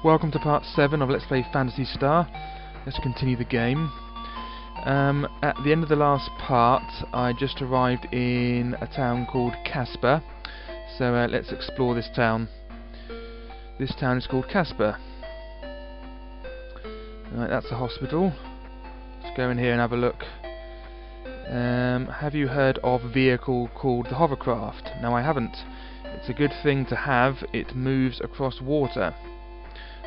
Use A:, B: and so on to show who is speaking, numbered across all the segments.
A: Welcome to part 7 of Let's Play Phantasy Star. Let's continue the game. At the end of the last part, I just arrived in a town called Casper. So let's explore this town. This town is called Casper. Right, that's the hospital. Let's go in here and have a look. Have you heard of a vehicle called the Hovercraft? No, I haven't. It's a good thing to have. It moves across water.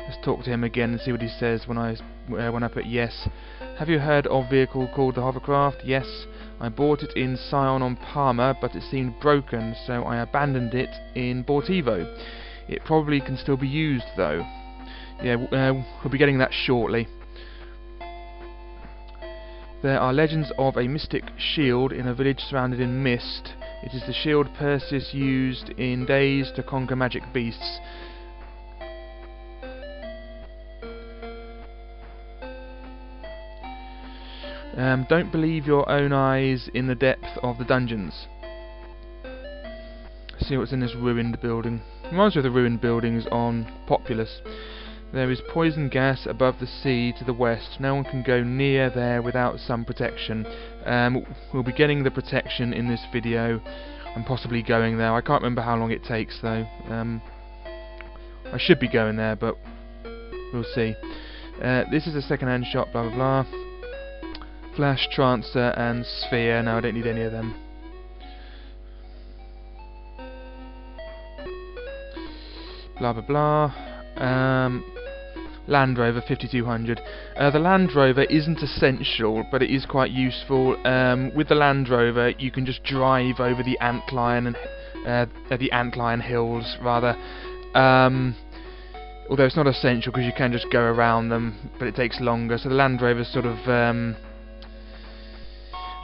A: Let's talk to him again and see what he says when I put yes. Have you heard of a vehicle called the Hovercraft? Yes. I bought it in Sion on Palma, but it seemed broken, so I abandoned it in Bortivo. It probably can still be used, though. Yeah, we'll be getting that shortly. There are legends of a mystic shield in a village surrounded in mist. It is the shield Perseus used in Days to conquer magic beasts. Don't believe your own eyes in the depth of the dungeons. See what's in this ruined building. Reminds me of the ruined buildings on Populous. There is poison gas above the sea to the west. No one can go near there without some protection. We'll be getting the protection in this video and possibly going there. I can't remember how long it takes though. I should be going there, but we'll see. This is a second-hand shop, blah blah blah. Flash, Trancer and Sphere. No, I don't need any of them. Blah blah blah. Landrover 5200. The Landrover isn't essential, but it is quite useful. With the Landrover, you can just drive over the antlion and the antlion hills, rather. Although it's not essential because you can just go around them, but it takes longer. So the Landrover sort of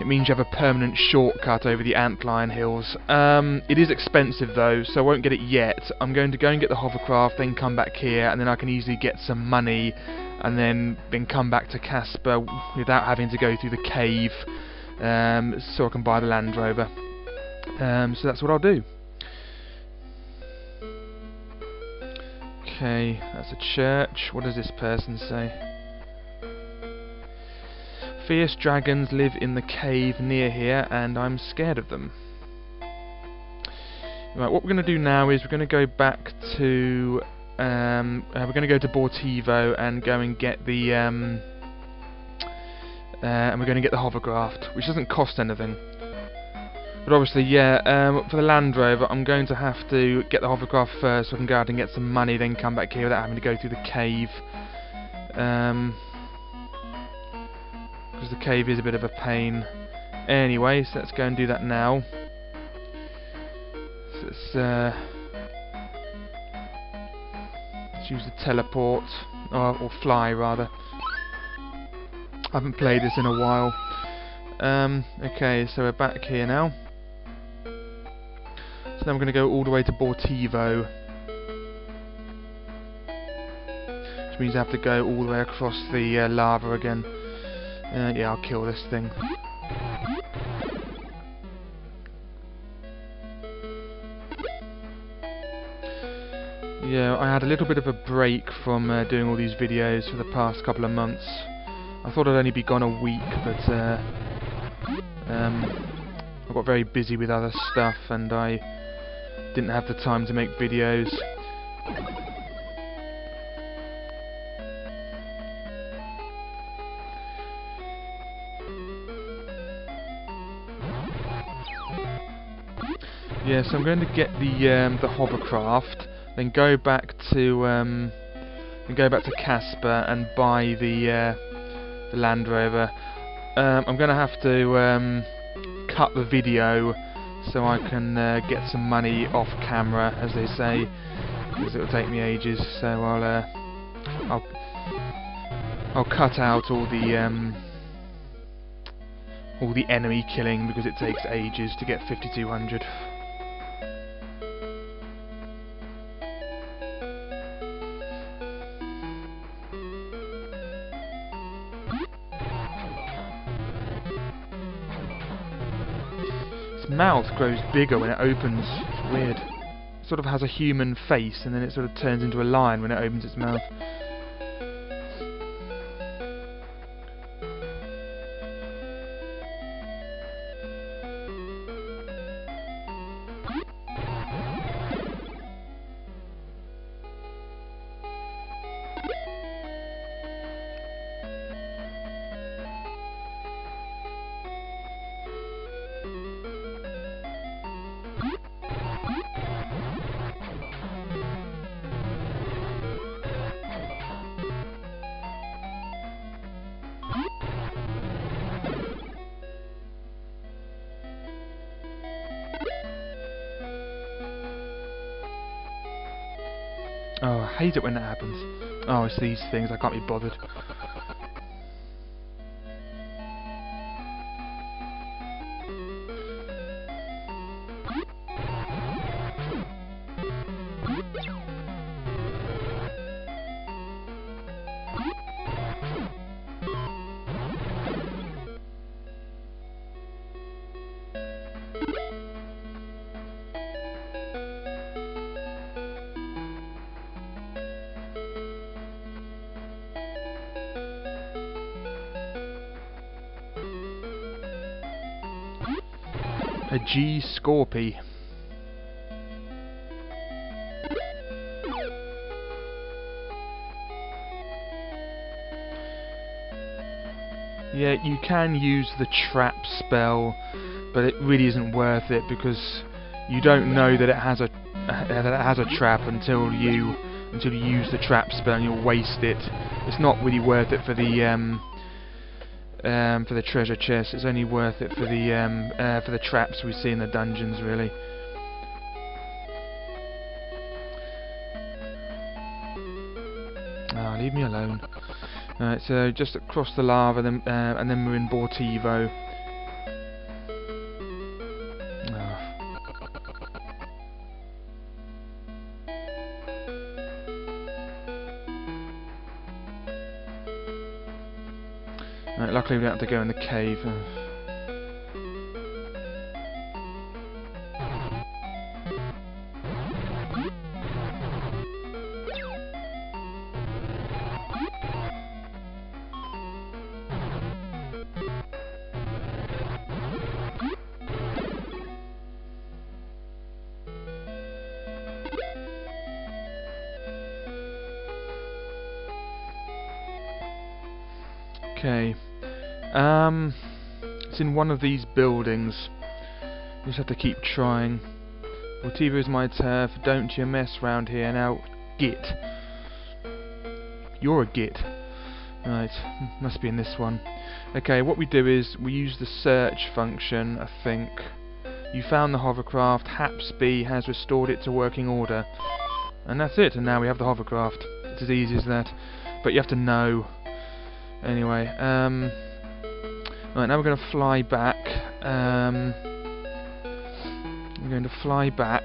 A: it means you have a permanent shortcut over the antlion hills. It is expensive though, so I won't get it yet. I'm going to go and get the Hovercraft, then come back here, and then I can easily get some money, and then come back to Casper without having to go through the cave, so I can buy the Landrover. So that's what I'll do. Okay, that's a church. What does this person say? Fierce dragons live in the cave near here, and I'm scared of them. Right, what we're going to do now is we're going to go back to we're going to go to Bortivo and go and get the and we're going to get the Hovercraft, which doesn't cost anything. But obviously, yeah, for the Landrover, I'm going to have to get the Hovercraft first, so I can go out and get some money, then come back here without having to go through the cave. Because the cave is a bit of a pain. Anyway, so let's go and do that now. So let's use the teleport, or fly rather. I haven't played this in a while. Okay, so we're back here now. So then we're going to go all the way to Bortivo, which means I have to go all the way across the lava again. Yeah, I'll kill this thing. Yeah, I had a little bit of a break from doing all these videos for the past couple of months. I thought I'd only be gone a week, but I got very busy with other stuff and I didn't have the time to make videos. Yeah, so I'm going to get the Hovercraft, then go back to Casper and buy the Landrover. I'm going to have to cut the video so I can get some money off camera, as they say, because it'll take me ages. So I'll cut out all the enemy killing because it takes ages to get 5200. Mouth grows bigger when it opens. It's weird. sort of has a human face, and then it sort of turns into a lion when it opens its mouth. Oh, I hate it when that happens. Oh, it's these things, I can't be bothered. A G Scorpy. Yeah, you can use the trap spell, but it really isn't worth it because you don't know that it has a trap until you use the trap spell, and you'll waste it. It's not really worth it for the treasure chest. It's only worth it for the traps we see in the dungeons, really. Ah, leave me alone. Alright, so just across the lava, then and then we're in Bortivo. Right, luckily we don't have to go in the cave. Okay. It's in one of these buildings. You just have to keep trying. Bortivo is my turf. Don't you mess round here now, git. You're a git. Right, must be in this one. Okay, what we do is we use the search function, I think. You found the hovercraft. Hapsby has restored it to working order. And that's it, and now we have the hovercraft. It's as easy as that. But you have to know. Anyway, right, now we're going to fly back. We're going to fly back.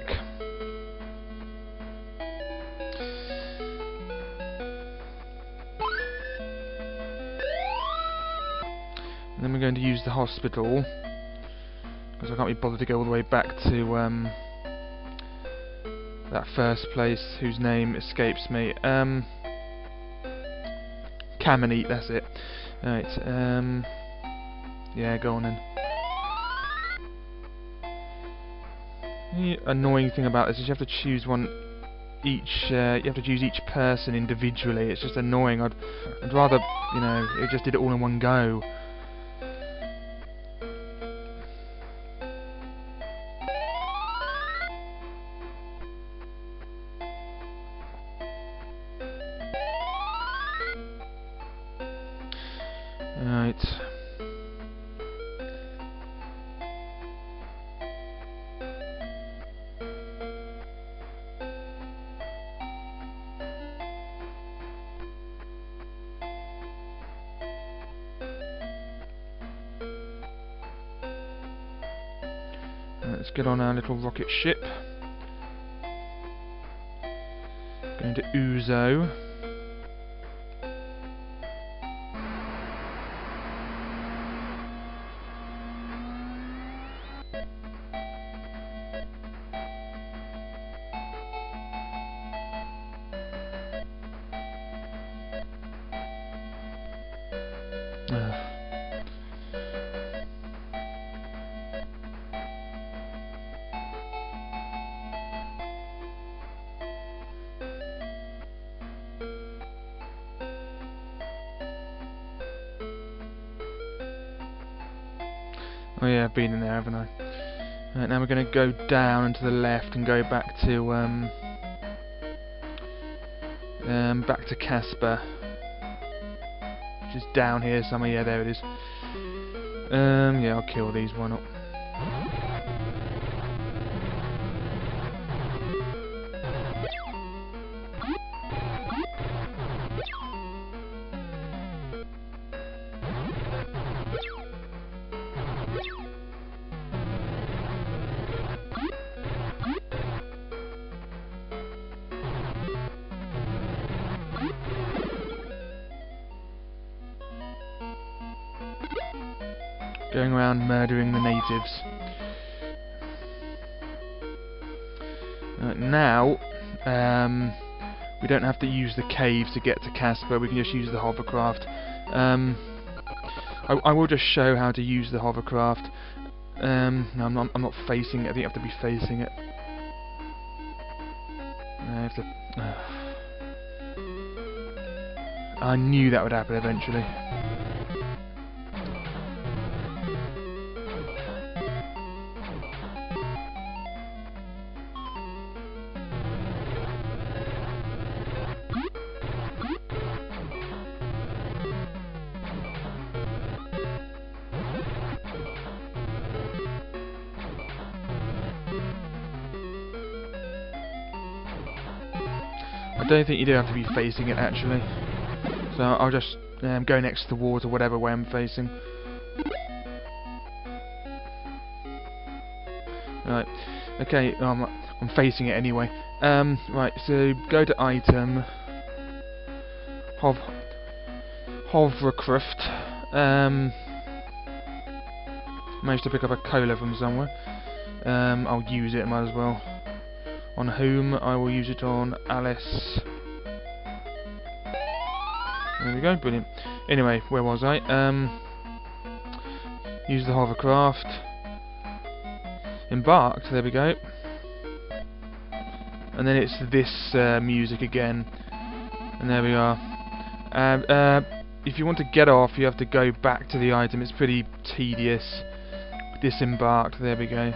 A: And then we're going to use the hospital, because I can't be bothered to go all the way back to that first place whose name escapes me. Caminite, that's it. Right, yeah, go on then. The annoying thing about this is you have to choose one each. You have to choose each person individually. It's just annoying. I'd rather, you know, it just did it all in one go. Right. Let's get on our little rocket ship. Going to Uzo. Oh yeah, I've been in there, haven't I? Right, now we're going to go down and to the left and go back to Casper, which is down here somewhere. Yeah, there it is. Yeah, I'll kill these. Why not? Going around murdering the natives. Now, we don't have to use the cave to get to Casper. We can just use the hovercraft. I will just show how to use the hovercraft. No, I'm not facing it. I think you have to be facing it. I have to. I knew that would happen eventually. I don't think you do have to be facing it actually, so I'll just go next to the water whatever way I'm facing. Right, okay, I'm facing it anyway. Right, so go to item, Hovercraft. Managed to pick up a cola from somewhere. I'll use it, might as well. On whom? I will use it on Alice. There we go, brilliant. Anyway, where was I? Use the hovercraft. Embarked, there we go. And then it's this music again. And there we are. If you want to get off, you have to go back to the item. It's pretty tedious. Disembarked, there we go.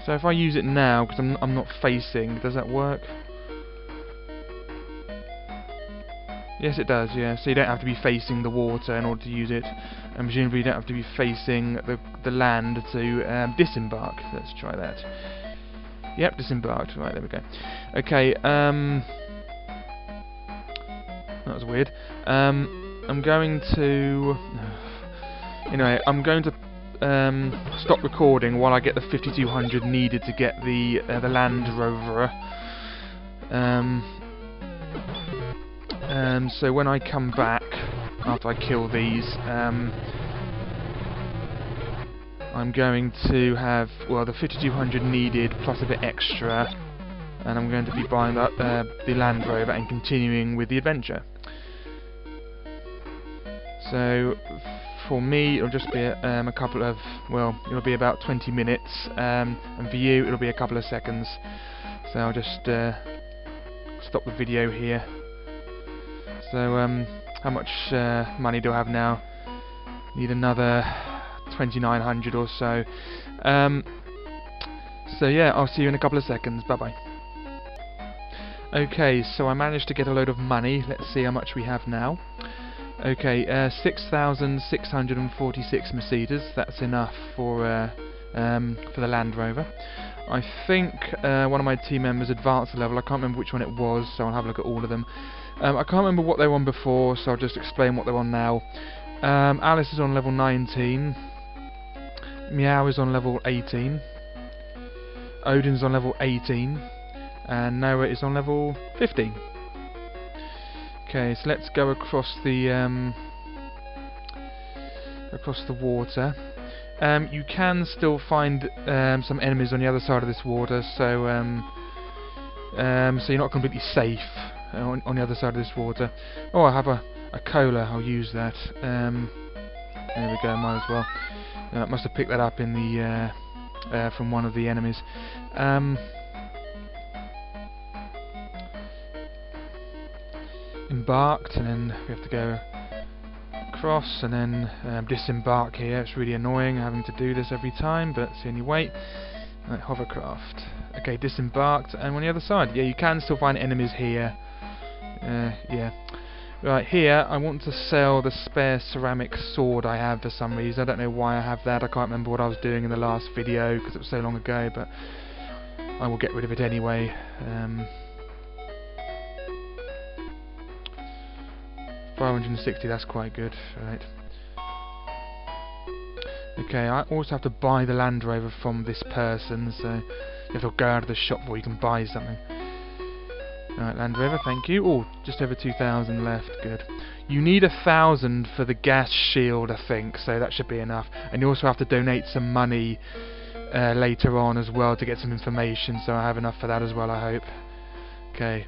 A: So if I use it now, because I'm not facing, does that work? Yes, it does. Yeah. So you don't have to be facing the water in order to use it, and presumably you don't have to be facing the land to disembark. Let's try that. Yep, disembarked. Right, there we go. Okay. That was weird. I'm going to. Anyway, I'm going to stop recording while I get the 5200 needed to get the Landrover. So when I come back after I kill these, I'm going to have the 5200 needed plus a bit extra, and I'm going to be buying the Landrover and continuing with the adventure. So for me, it'll just be a couple of, it'll be about 20 minutes, and for you, it'll be a couple of seconds. So I'll just stop the video here. So, how much money do I have now? Need another 2,900 or so. So yeah, I'll see you in a couple of seconds. Bye bye. Okay, so I managed to get a load of money. Let's see how much we have now. Okay, 6,646 Mercedes. That's enough for the Land Rover. I think one of my team members advanced a level. I can't remember which one it was, so I'll have a look at all of them. I can't remember what they were on before, so I'll just explain what they're on now. Alice is on level 19. Meow is on level 18. Odin's on level 18. And Noah is on level 15. Okay, so let's go across the water. You can still find some enemies on the other side of this water, so so you're not completely safe on the other side of this water. Oh, I have a cola. I'll use that. There we go. Might as well. I must have picked that up in the from one of the enemies. Embarked, and then we have to go across and then disembark here. It's really annoying having to do this every time, but it's the only way. Right, Hovercraft. Okay, disembarked, and on the other side. Yeah, you can still find enemies here. Yeah. Right, here I want to sell the spare ceramic sword I have for some reason. I don't know why I have that. I can't remember what I was doing in the last video because it was so long ago, but I will get rid of it anyway. 560, that's quite good. Right. Okay, I also have to buy the Landrover from this person, so you have to go out of the shop before you can buy something. Right, Landrover, thank you. Oh, just over 2,000 left, good. You need 1,000 for the gas shield, I think, so that should be enough. And you also have to donate some money later on as well to get some information, so I have enough for that as well, I hope. Okay,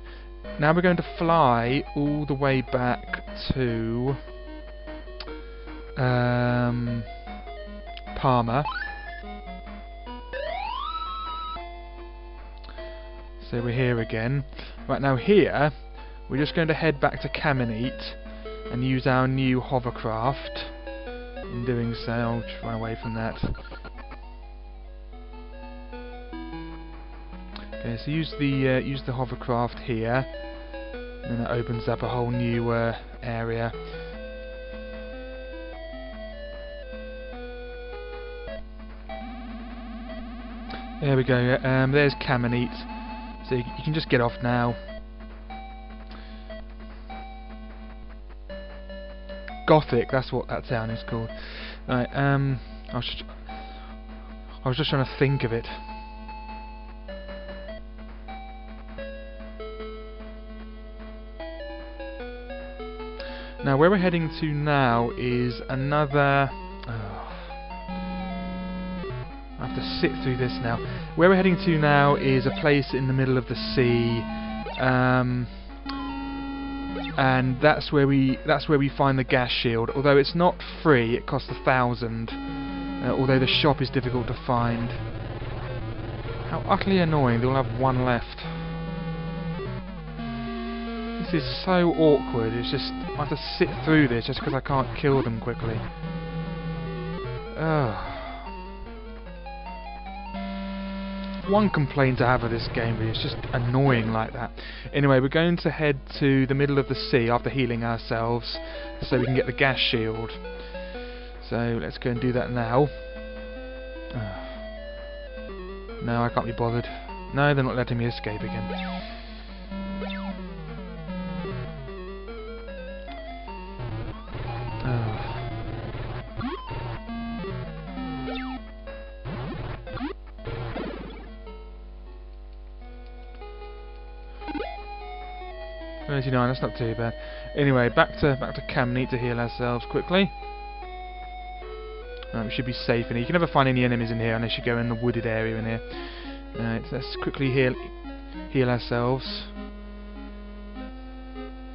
A: now we're going to fly all the way back to Parma. So we're here again. Right, now here we're just going to head back to Kamenet and use our new hovercraft. In doing so, I'll just run away from that. Okay, so use the hovercraft here, and that opens up a whole new area. There we go. There's Kamenet. So you can just get off now. Gothic, that's what that town is called. Right, I was just trying to think of it. Now, where we're heading to now is another... I have to sit through this now. Where we're heading to now is a place in the middle of the sea, and that's where we find the gas shield. Although it's not free, it costs 1,000. Although the shop is difficult to find. How utterly annoying! They all have one left. This is so awkward. It's just I have to sit through this just because I can't kill them quickly. Ugh. One complaint I have of this game, but it's just annoying like that. Anyway, we're going to head to the middle of the sea after healing ourselves, so we can get the gas shield. So let's go and do that now. No, I can't be bothered. No, they're not letting me escape again. That's not too bad. Anyway, back to Kamenet to heal ourselves quickly. We should be safe in here. You can never find any enemies in here unless you go in the wooded area in here. Right, let's quickly heal ourselves.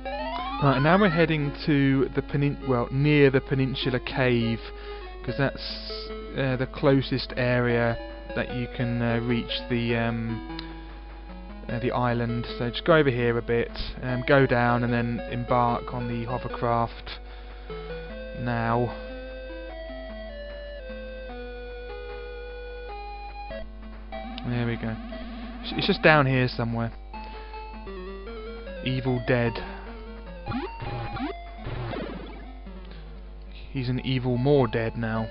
A: Right, now we're heading to the near the Peninsula Cave, because that's the closest area that you can reach the island. So just go over here a bit, go down and then embark on the hovercraft now. There we go. It's just down here somewhere. Evil Dead. He's an evil more dead now.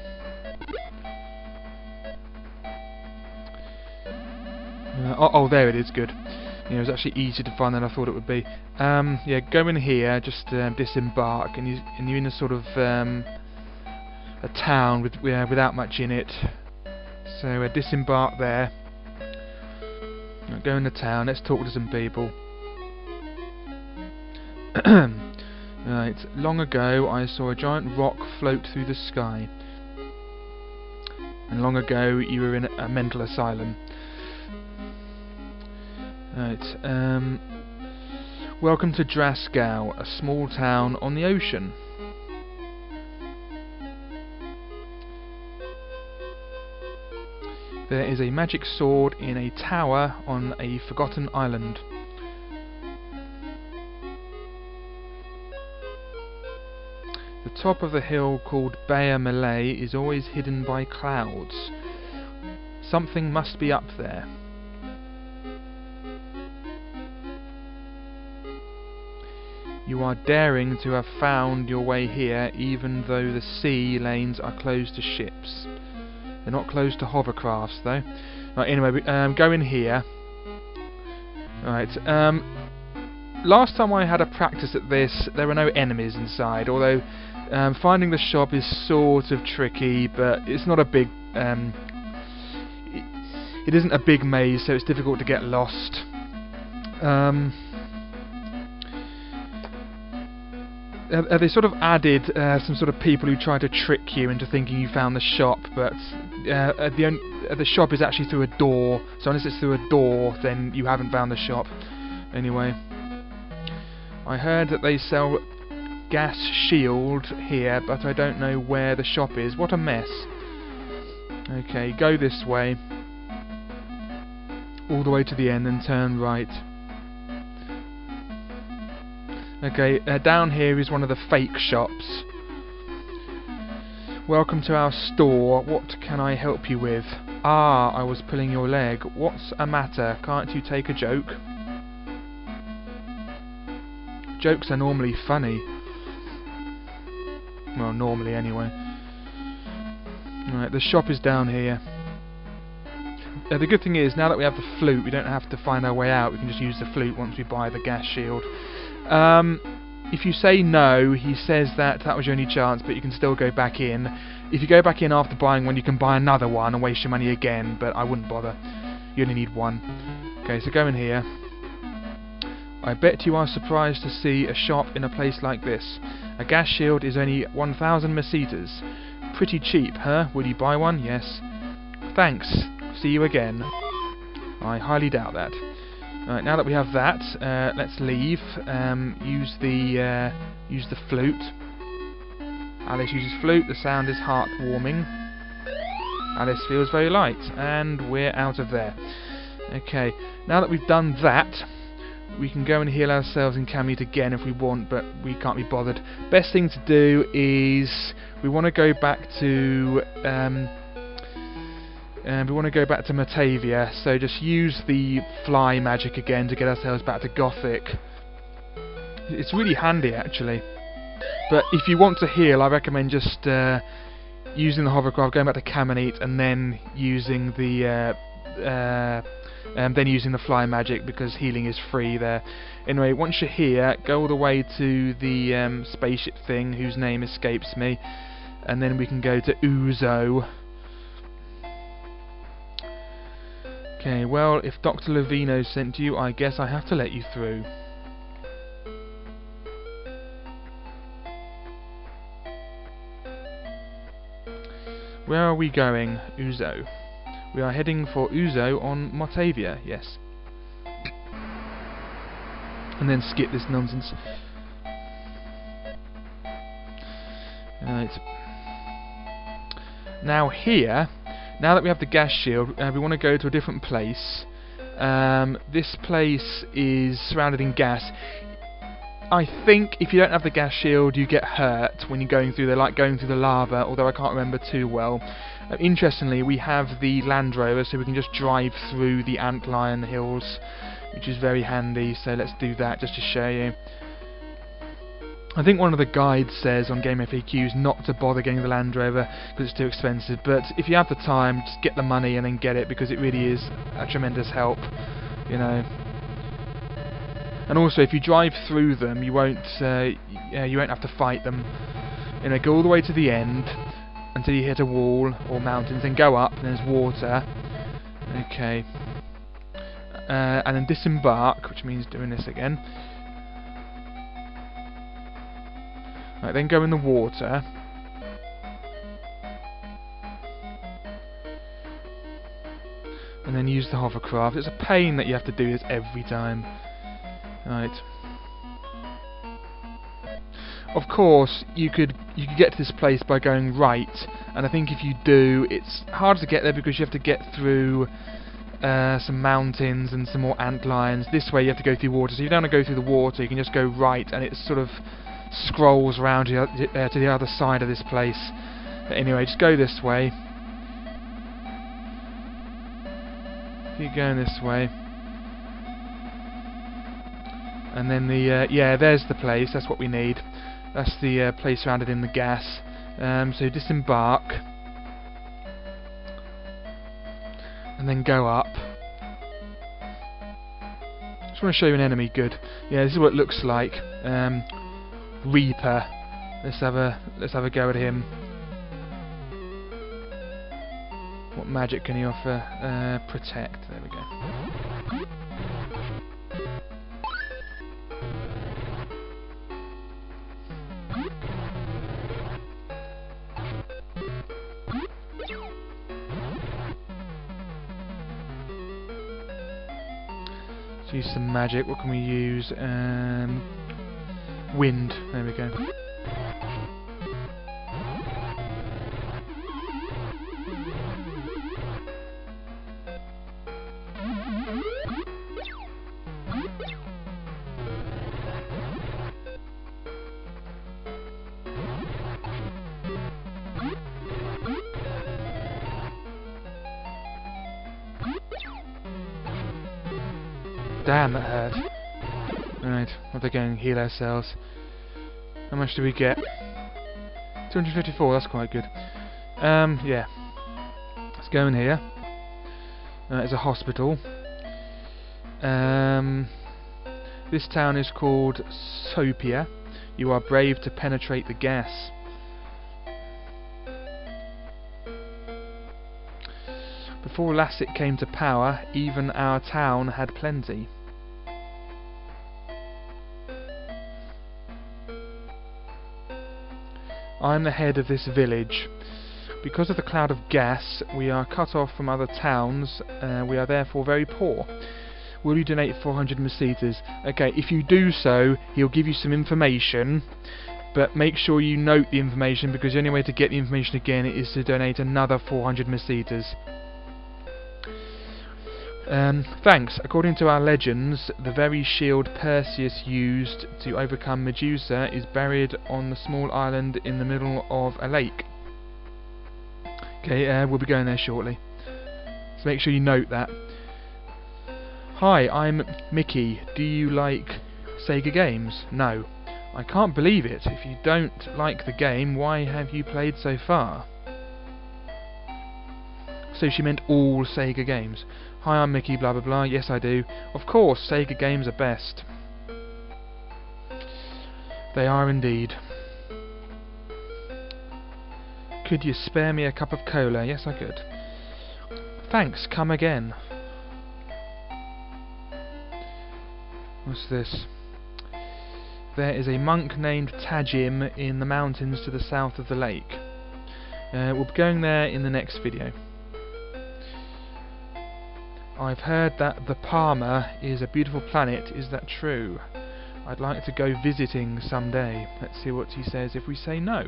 A: Oh, there it is, good. It was actually easier to find than I thought it would be. Yeah, go in here, just disembark, and you're in a sort of a town without much in it. So disembark there. Go in the town, let's talk to some people. Right, long ago I saw a giant rock float through the sky. And long ago you were in a mental asylum. Right, welcome to Draskow, a small town on the ocean. There is a magic sword in a tower on a forgotten island. The top of the hill called Bayer Malay is always hidden by clouds. Something must be up there. You are daring to have found your way here, even though the sea lanes are closed to ships. They're not closed to hovercrafts, though. Right, anyway, go in here. Right, last time I had a practice at this, there were no enemies inside, although finding the shop is sort of tricky, but it's not a big... it isn't a big maze, so it's difficult to get lost. They sort of added some sort of people who try to trick you into thinking you found the shop, but the shop is actually through a door, so unless it's through a door, then you haven't found the shop. Anyway, I heard that they sell gas shield here, but I don't know where the shop is. What a mess. Okay, go this way, all the way to the end, and turn right. Okay, down here is one of the fake shops. Welcome to our store. What can I help you with? Ah, I was pulling your leg. What's a matter? Can't you take a joke? Jokes are normally funny. Well, normally anyway. Right, the shop is down here. The good thing is, now that we have the flute, we don't have to find our way out. We can just use the flute once we buy the gas shield. If you say no, he says that was your only chance, but you can still go back in. If you go back in after buying one, you can buy another one and waste your money again, but I wouldn't bother. You only need one. Okay, so go in here. I bet you are surprised to see a shop in a place like this. A gas shield is only 1,000 mesetas. Pretty cheap, huh? Will you buy one? Yes. Thanks. See you again. I highly doubt that. Right, now that we have that, let's leave. Use the flute. Alice uses flute. The sound is heartwarming. Alice feels very light, and we're out of there. Okay, now that we've done that, we can go and heal ourselves in Kamut again if we want, but we can't be bothered. Best thing to do is we want to go back to Matavia, so just use the fly magic again to get ourselves back to Gothic. It's really handy actually. But if you want to heal, I recommend just using the hovercraft, going back to Kamut, and then using the fly magic, because healing is free there. Anyway, once you're here, go all the way to the spaceship thing, whose name escapes me, and then we can go to Uzo. Okay, well, if Dr. Lovino sent you, I guess I have to let you through. Where are we going? Uzo. We are heading for Uzo on Matavia, yes. And then skip this nonsense. Right. Now here, now that we have the gas shield, we want to go to a different place. This place is surrounded in gas. I think if you don't have the gas shield, you get hurt when you're going through there, like going through the lava, although I can't remember too well. Interestingly, we have the Landrover, so we can just drive through the Antlion hills, which is very handy, so let's do that just to show you. I think one of the guides says on Game FAQs not to bother getting the Landrover because it's too expensive, but if you have the time, just get the money and then get it, because it really is a tremendous help, you know. And also, if you drive through them, you won't have to fight them. You know, go all the way to the end until you hit a wall or mountains, then go up, and there's water. Okay. And then disembark, which means doing this again. Right, then go in the water. And then use the hovercraft. It's a pain that you have to do this every time. Right. Of course, you could get to this place by going right, and I think if you do, it's harder to get there because you have to get through some mountains and some more antlions. This way you have to go through water, so if you don't want to go through the water, you can just go right, and it sort of scrolls round to the other side of this place. But anyway, just go this way. Keep going this way. And then yeah, there's the place. That's what we need. That's the place surrounded in the gas. So disembark. And then go up. Just want to show you an enemy. Good. Yeah, this is what it looks like. Reaper. Let's have a go at him. What magic can he offer? Protect. There we go. Let's use some magic. What can we use? Wind. There we go. Damn, that hurt. Right, we'll have to go and heal ourselves. How much do we get? 254, that's quite good. Yeah. Let's go in here. It's a hospital. This town is called Sopia. You are brave to penetrate the gas. Before Lassic came to power, even our town had plenty. I'm the head of this village. Because of the cloud of gas, we are cut off from other towns. We are therefore very poor. Will you donate 400 Mercedes? Okay, if you do so, he'll give you some information, but make sure you note the information, because the only way to get the information again is to donate another 400 Mercedes. Thanks. According to our legends, the very shield Perseus used to overcome Medusa is buried on the small island in the middle of a lake. Okay, we'll be going there shortly. So make sure you note that. Hi, I'm Mickey. Do you like Sega games? No. I can't believe it. If you don't like the game, why have you played so far? So she meant all Sega games. Hi, I'm Mickey, blah blah blah. Yes, I do. Of course, Sega games are best. They are indeed. Could you spare me a cup of cola? Yes, I could. Thanks, come again. What's this? There is a monk named Tajim in the mountains to the south of the lake. We'll be going there in the next video. I've heard that the Palmer is a beautiful planet. Is that true? I'd like to go visiting someday. Let's see what he says if we say no.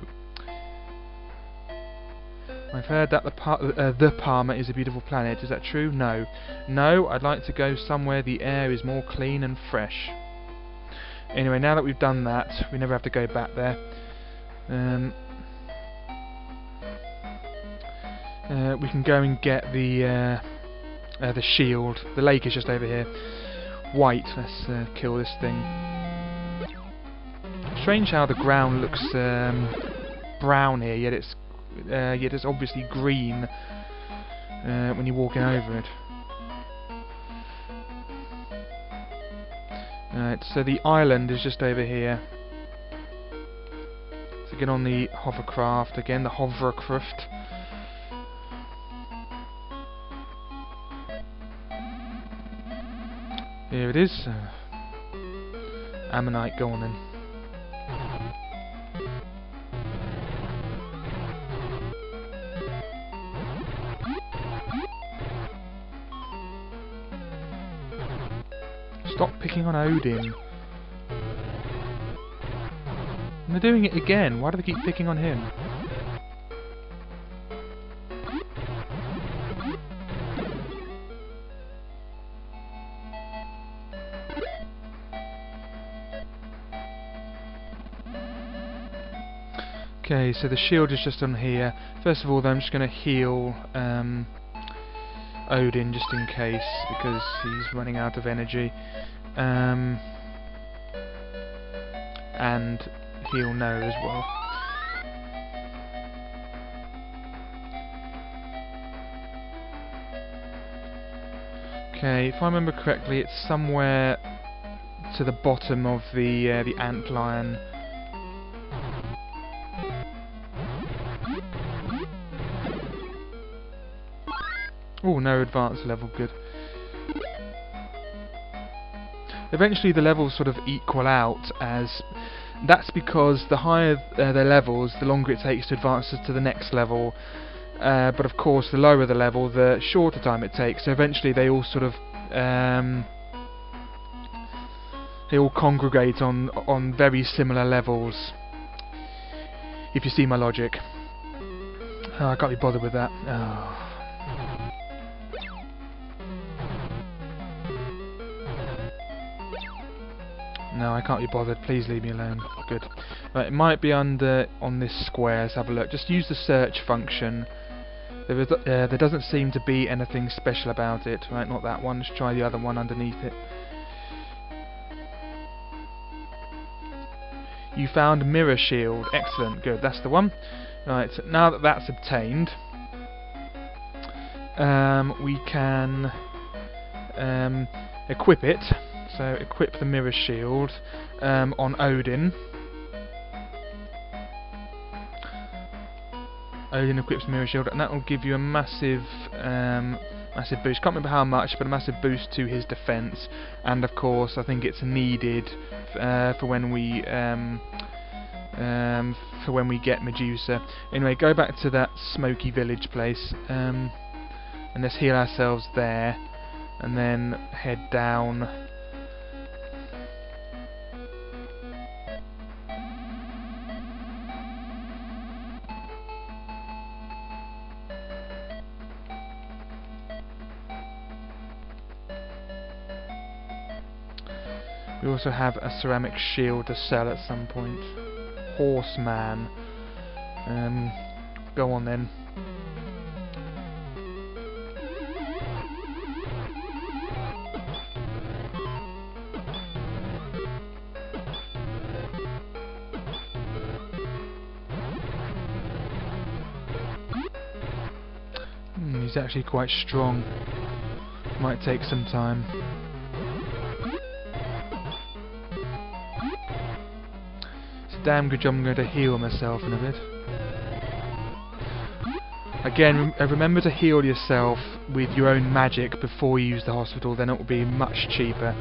A: I've heard that the Palmer is a beautiful planet. Is that true? No. No, I'd like to go somewhere the air is more clean and fresh. Anyway, now that we've done that, we never have to go back there. We can go and get the shield. The lake is just over here. White. Let's kill this thing. Strange how the ground looks brown here, yet it's obviously green when you're walking over it. So the island is just over here. So get on the Hovercraft again, the Hovercraft. Here it is. Ammonite, go on then. Stop picking on Odin. And they're doing it again. Why do they keep picking on him? Okay, so the shield is just on here. First of all, though, I'm just going to heal Odin just in case, because he's running out of energy. And heal No as well. Okay, if I remember correctly, it's somewhere to the bottom of the antlion. Oh, no advanced level, good. Eventually the levels sort of equal out, as that's because the higher the levels, the longer it takes to advance to the next level. But of course, the lower the level, the shorter time it takes. So eventually they all sort of they all congregate on very similar levels. If you see my logic. Oh, I can't be bothered with that. Oh. No, I can't be bothered. Please leave me alone. Good. Right, it might be on this square. Let's have a look. Just use the search function. There doesn't seem to be anything special about it. Right, not that one. Let's try the other one underneath it. You found Mirror Shield. Excellent. Good. That's the one. Right. So now that that's obtained, we can equip it. So equip the Mirror Shield on Odin. Odin equips Mirror Shield, and that will give you a massive massive boost. Can't remember how much, but a massive boost to his defense. And of course, I think it's needed for when we get Medusa. Anyway, go back to that smoky village place, and let's heal ourselves there, and then head down. We also have a ceramic shield to sell at some point. Horseman. Go on then. He's actually quite strong. Might take some time. Damn good job. I'm going to heal myself in a bit. Again, remember to heal yourself with your own magic before you use the hospital, then it will be much cheaper.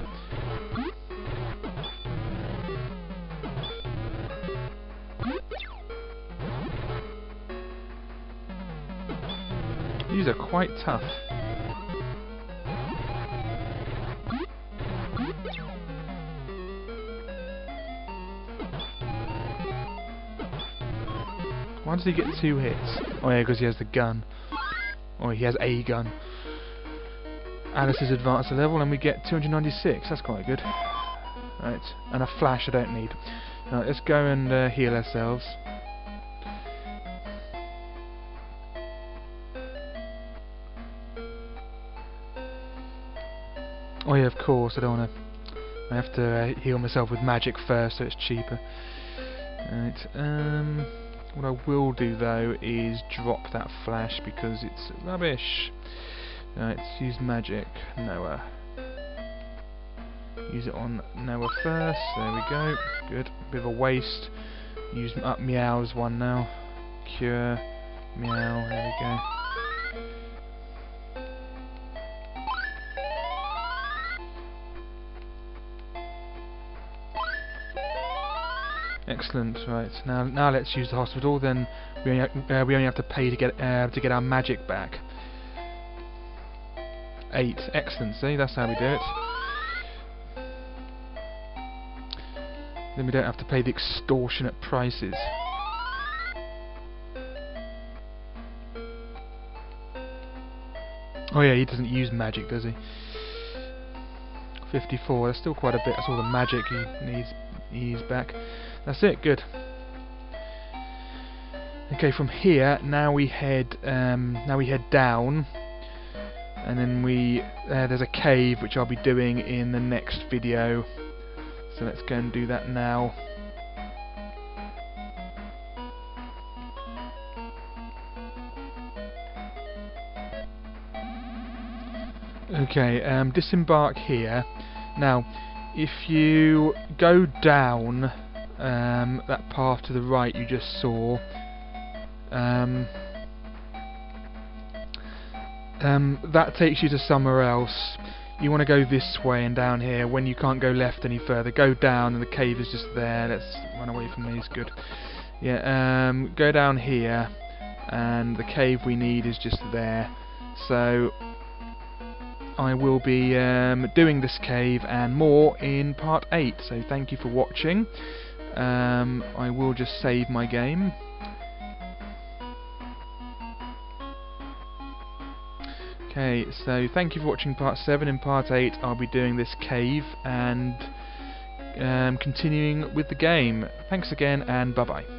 A: These are quite tough. Why does he get 2 hits? Oh yeah, because he has the gun. Or he has a gun. Alice is advanced a level and we get 296. That's quite good. Right, and a flash I don't need. Right, let's go and heal ourselves. Oh yeah, of course, I don't want to... I have to heal myself with magic first, so it's cheaper. Right, what I will do though is drop that flash because it's rubbish. Right, let's use magic. Noah. Use it on Noah first. There we go. Good. Bit of a waste. Use up Meow's one now. Cure. Meow. There we go. Excellent. Right. Now let's use the hospital. Then we only have to pay to get our magic back. 8. Excellent. See, that's how we do it. Then we don't have to pay the extortionate prices. Oh yeah, he doesn't use magic, does he? 54. That's still quite a bit. That's all the magic he needs. He's back. That's it. Good. Okay, from here now we head down, and then there's a cave which I'll be doing in the next video. So let's go and do that now. Okay, disembark here. Now, if you go down that path to the right you just saw, that takes you to somewhere else. You want to go this way and down here. When you can't go left any further, go down, and the cave is just there. Let's run away from these. Good. Yeah. Go down here, and the cave we need is just there. So I will be doing this cave and more in part 8. So thank you for watching. I will just save my game. Okay, so thank you for watching part 7. In part 8 I'll be doing this cave and continuing with the game. Thanks again, and bye bye.